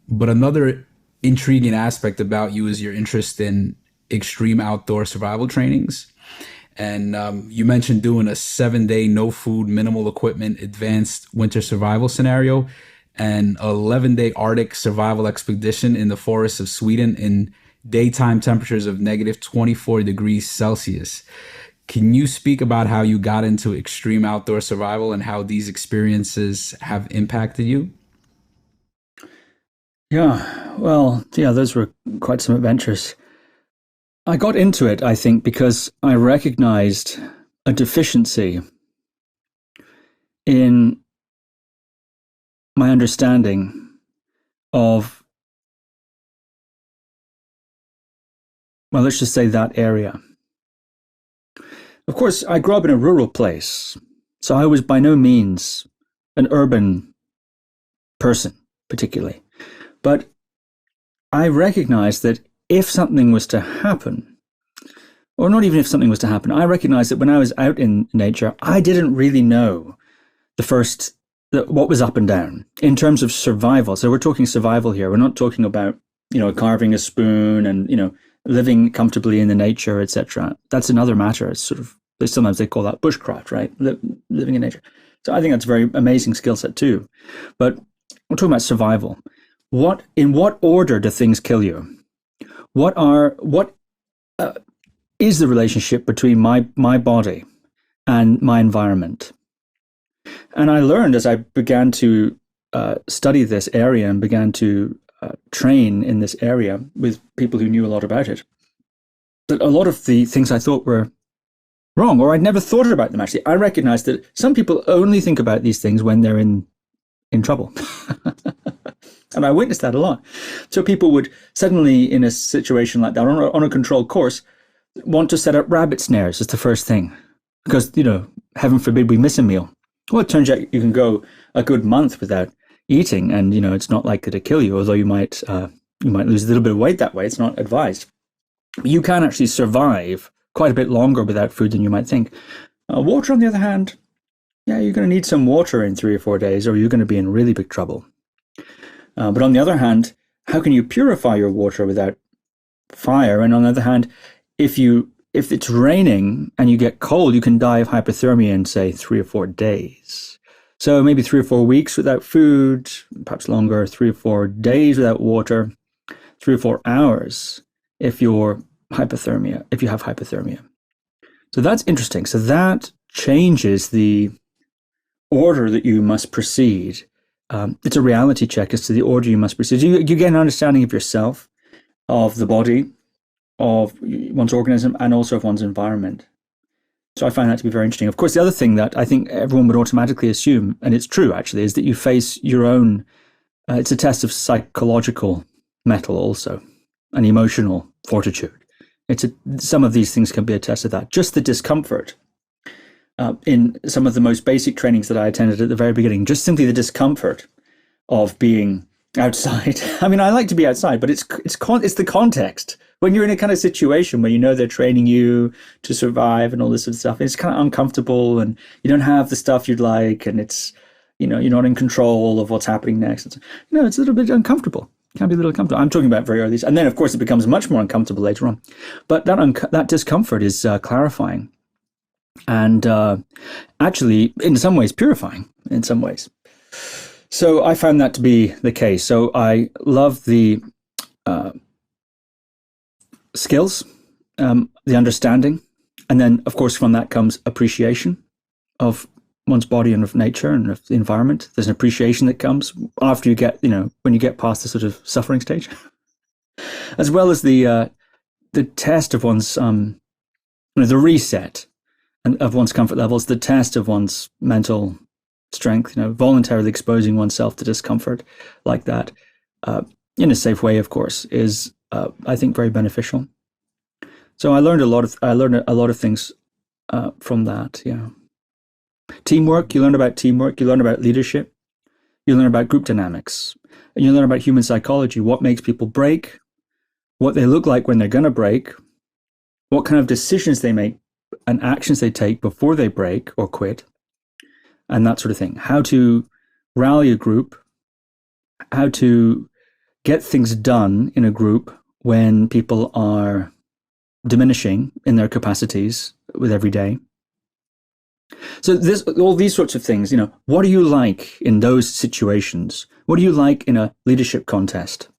But another intriguing aspect about you is your interest in extreme outdoor survival trainings. And you mentioned doing a 7 day, no food, minimal equipment, advanced winter survival scenario, and 11 day Arctic survival expedition in the forests of Sweden in daytime temperatures of negative 24 degrees Celsius. Can you speak about how you got into extreme outdoor survival and how these experiences have impacted you? Yeah, well, yeah, those were quite some adventures. I got into it, I think, because I recognized a deficiency in my understanding of, well, let's just say that area. Of course, I grew up in a rural place, so I was by no means an urban person, particularly. But I recognized that if something was to happen, or not even if something was to happen, I recognized that when I was out in nature, I didn't really know the first, what was up and down in terms of survival. So we're talking survival here. We're not talking about, carving a spoon and, living comfortably in the nature, etc. That's another matter. It's sort of, sometimes they call that bushcraft, right? Living in nature. So I think that's a very amazing skill set too. But we're talking about survival. In what order do things kill you? What is the relationship between my body and my environment? And I learned as I began to study this area and began to train in this area with people who knew a lot about it, that a lot of the things I thought were wrong, or I'd never thought about them actually. I recognized that some people only think about these things when they're in trouble. And I witnessed that a lot. So people would suddenly, in a situation like that, on a controlled course, want to set up rabbit snares as the first thing. Because, heaven forbid we miss a meal. Well, it turns out you can go a good month without eating, and, it's not likely to kill you, although you might lose a little bit of weight that way. It's not advised. But you can actually survive quite a bit longer without food than you might think. Water, on the other hand, yeah, you're going to need some water in 3 or 4 days, or you're going to be in really big trouble. But on the other hand, how can you purify your water without fire? And on the other hand, if it's raining and you get cold, you can die of hypothermia in, say, 3 or 4 days. So maybe 3 or 4 weeks without food, perhaps longer, 3 or 4 days without water, 3 or 4 hours if you have hypothermia. So that's interesting. So that changes the order that you must proceed. It's a reality check as to the order you must proceed. You get an understanding of yourself, of the body, of one's organism, and also of one's environment. So I find that to be very interesting. Of course, the other thing that I think everyone would automatically assume, and it's true actually, is that you face your own, it's a test of psychological mettle also, and emotional fortitude. Some of these things can be a test of that. Just the discomfort in some of the most basic trainings that I attended at the very beginning, just simply the discomfort of being outside. I mean, I like to be outside, but it's the context. When you're in a kind of situation where they're training you to survive and all this sort of stuff, it's kind of uncomfortable, and you don't have the stuff you'd like, and it's you're not in control of what's happening next. It's a little bit uncomfortable. It can be a little uncomfortable. I'm talking about very early, and then of course it becomes much more uncomfortable later on. But that discomfort is clarifying, and actually, in some ways, purifying. In some ways. So I found that to be the case. So I love the skills, the understanding, and then, of course, from that comes appreciation of one's body and of nature and of the environment. There's an appreciation that comes after you get, when you get past the sort of suffering stage, as well as the test of one's, the reset and of one's comfort levels, the test of one's mental strength, voluntarily exposing oneself to discomfort like that, in a safe way, of course, is, I think, very beneficial. So I learned a lot of things from that. Yeah. Teamwork, you learn about teamwork, you learn about leadership, you learn about group dynamics, and you learn about human psychology, what makes people break, what they look like when they're going to break, what kind of decisions they make and actions they take before they break or quit, and that sort of thing. How to rally a group, how to get things done in a group when people are diminishing in their capacities with every day. So this, all these sorts of things, what do you like in those situations? What do you like in a leadership contest?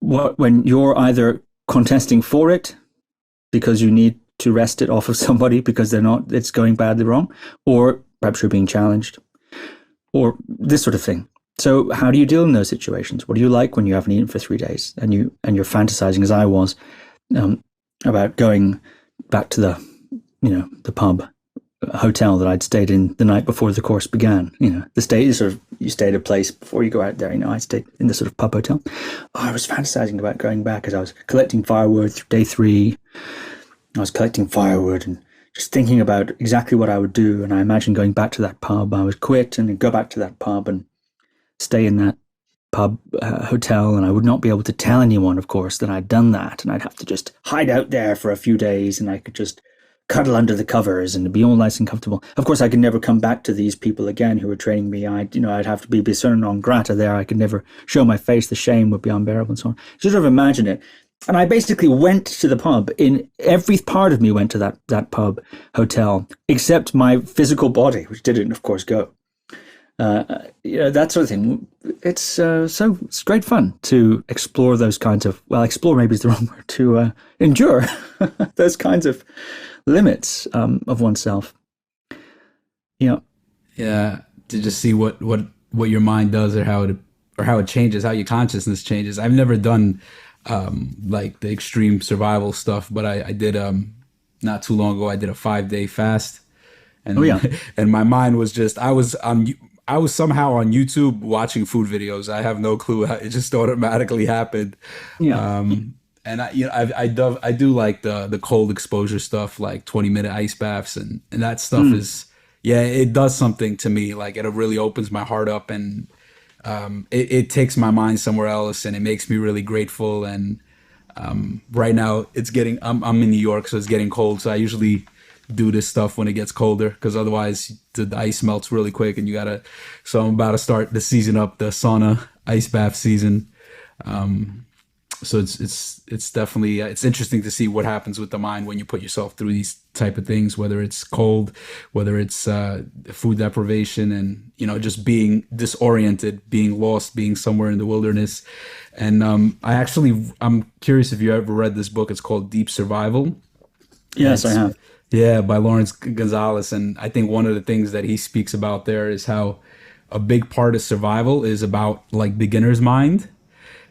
When you're either contesting for it because you need to wrest it off of somebody because it's going badly wrong, or perhaps you're being challenged, or this sort of thing. So how do you deal in those situations? What do you like when you haven't eaten for 3 days and you're fantasizing, as I was, about going back to the pub, hotel that I'd stayed in the night before the course began. The stay is sort of, you stay at a place before you go out there. I stayed in this sort of pub hotel. I was fantasizing about going back as I was collecting firewood through day 3. I was collecting firewood and just thinking about exactly what I would do. And I imagined going back to that pub. I would quit and go back to that pub and stay in that pub hotel. And I would not be able to tell anyone, of course, that I'd done that. And I'd have to just hide out there for a few days, and I could just cuddle under the covers and be all nice and comfortable. Of course, I could never come back to these people again who were training me. I'd have to be persona non grata there. I could never show my face. The shame would be unbearable and so on. Sort of imagine it. And I basically went to the pub. In every part of me went to that pub hotel, except my physical body, which didn't, of course, go. That sort of thing. It's great fun to explore those kinds of, explore maybe is the wrong word, to endure those kinds of limits of oneself. Yeah, to just see what your mind does, or how it changes, how your consciousness changes. I've never done like the extreme survival stuff, but I did not too long ago. I did a 5-day fast, and and my mind was just, I was somehow on YouTube watching food videos. I have no clue how it just automatically happened. And I do like the cold exposure stuff, like 20-minute ice baths, and that stuff is, it does something to me. Like, it really opens my heart up, and it takes my mind somewhere else, and it makes me really grateful. And right now I'm in New York, so it's getting cold. So I usually do this stuff when it gets colder, because otherwise the ice melts really quick, and so I'm about to start the season up, the sauna ice bath season. So it's definitely, it's interesting to see what happens with the mind when you put yourself through these type of things, whether it's cold, whether it's food deprivation, and just being disoriented, being lost, being somewhere in the wilderness. And I'm curious if you ever read this book. It's called Deep Survival. Yes, I have. Yeah, by Lawrence Gonzalez. And I think one of the things that he speaks about there is how a big part of survival is about like beginner's mind.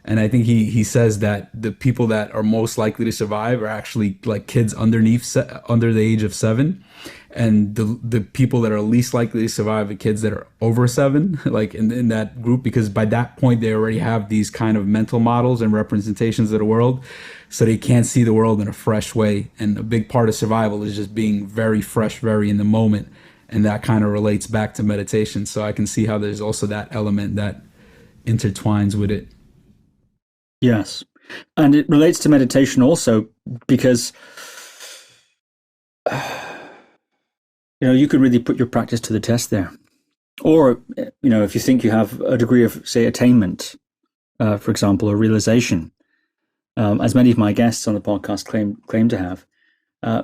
And I think he says that the people that are most likely to survive are actually like kids under the age of 7, and the people that are least likely to survive are kids that are over 7, like in that group, because by that point they already have these kind of mental models and representations of the world, so they can't see the world in a fresh way. And a big part of survival is just being very fresh, very in the moment, and that kind of relates back to meditation. So I can see how there's also that element that intertwines with it. Yes. And it relates to meditation also, because you could really put your practice to the test there. Or, if you think you have a degree of, say, attainment, for example, or realization, as many of my guests on the podcast claim to have,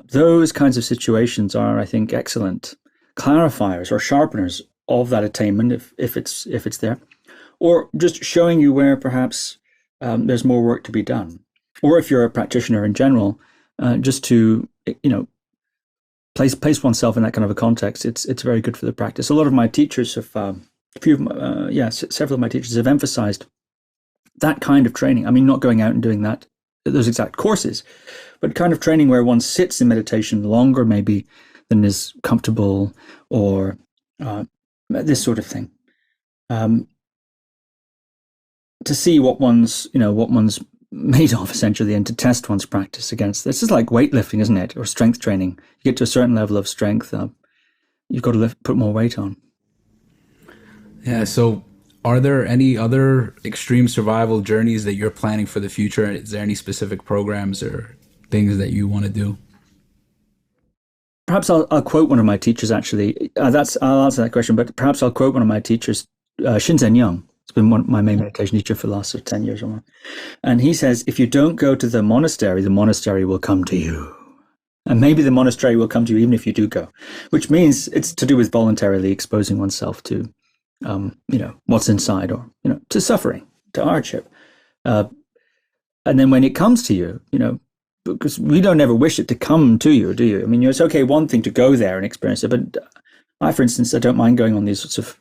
those kinds of situations are, I think, excellent clarifiers or sharpeners of that attainment, if it's there, or just showing you where perhaps there's more work to be done. Or if you're a practitioner in general, just to place oneself in that kind of a context, it's very good for the practice. A lot of my teachers have, several of my teachers have emphasized that kind of training. I mean, not going out and doing those exact courses, but kind of training where one sits in meditation longer maybe than is comfortable, or this sort of thing. To see what one's made of, essentially, and to test one's practice against this. Is like weightlifting, isn't it? Or strength training. You get to a certain level of strength, you've got to put more weight on. Yeah. So are there any other extreme survival journeys that you're planning for the future? Is there any specific programs or things that you want to do? Perhaps I'll quote one of my teachers, actually. I'll answer that question, but perhaps I'll quote one of my teachers, Shinzen Young. It's been my main meditation teacher for the last sort of 10 years or more. And he says, if you don't go to the monastery will come to you. And maybe the monastery will come to you even if you do go, which means it's to do with voluntarily exposing oneself to, what's inside, or, to suffering, to hardship. And then when it comes to you, because we don't ever wish it to come to you, do you? I mean, it's okay, one thing to go there and experience it, but I, for instance, I don't mind going on these sorts of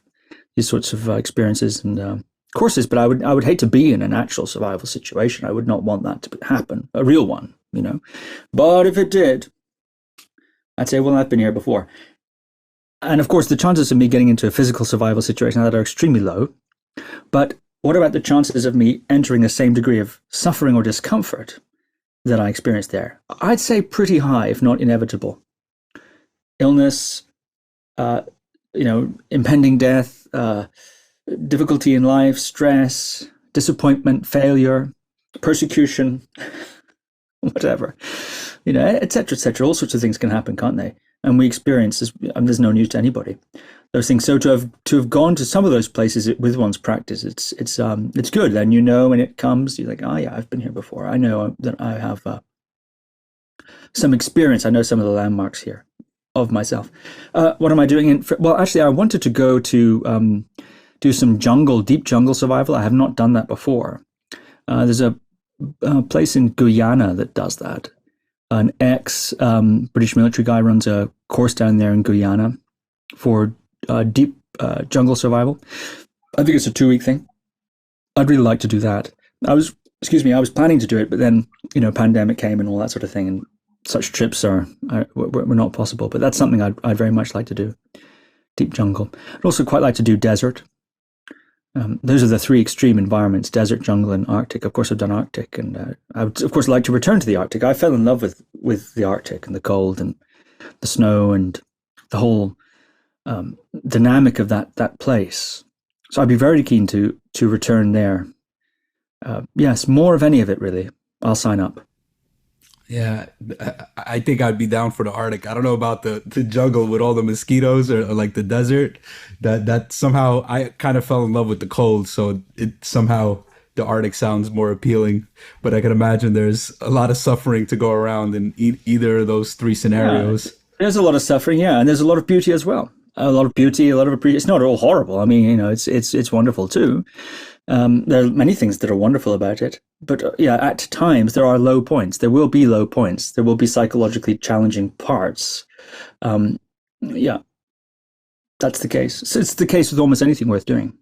experiences and courses, but I would hate to be in an actual survival situation. I would not want that to happen, a real one, But if it did, I'd say, well, I've been here before. And of course, the chances of me getting into a physical survival situation that are extremely low. But what about the chances of me entering the same degree of suffering or discomfort that I experienced there? I'd say pretty high, if not inevitable. Illness, impending death, difficulty in life, stress, disappointment, failure, persecution, whatever, et cetera, et cetera. All sorts of things can happen, can't they? And we experience this, there's no news to anybody. Those things. So to have gone to some of those places with one's practice, it's good. And when it comes, you're like, oh yeah, I've been here before. I know that I have some experience. I know some of the landmarks here of myself. What am I doing? Well, actually, I wanted to go to do some deep jungle survival. I have not done that before. There's a place in Guyana that does that. An ex-British military guy runs a course down there in Guyana for deep jungle survival. I think it's a 2-week thing. I'd really like to do that. I was planning to do it, but then, pandemic came and all that sort of thing, and such trips were not possible. But that's something I'd very much like to do, deep jungle. I'd also quite like to do desert. Those are the 3 extreme environments: desert, jungle, and Arctic. Of course, I've done Arctic, and I would, of course, like to return to the Arctic. I fell in love with the Arctic and the cold and the snow and the whole dynamic of that place. So I'd be very keen to return there. Yes, more of any of it, really. I'll sign up. Yeah, I think I'd be down for the Arctic. I don't know about the jungle with all the mosquitoes, or like the desert. That somehow I kind of fell in love with the cold, so it somehow the Arctic sounds more appealing. But I can imagine there's a lot of suffering to go around in either of those 3 scenarios. Yeah, there's a lot of suffering, yeah, and there's a lot of beauty as well. A lot of beauty, a lot of appreciation. It's not all horrible. I mean, it's wonderful too. There are many things that are wonderful about it, but at times there are low points. There will be low points. There will be psychologically challenging parts. That's the case. So it's the case with almost anything worth doing.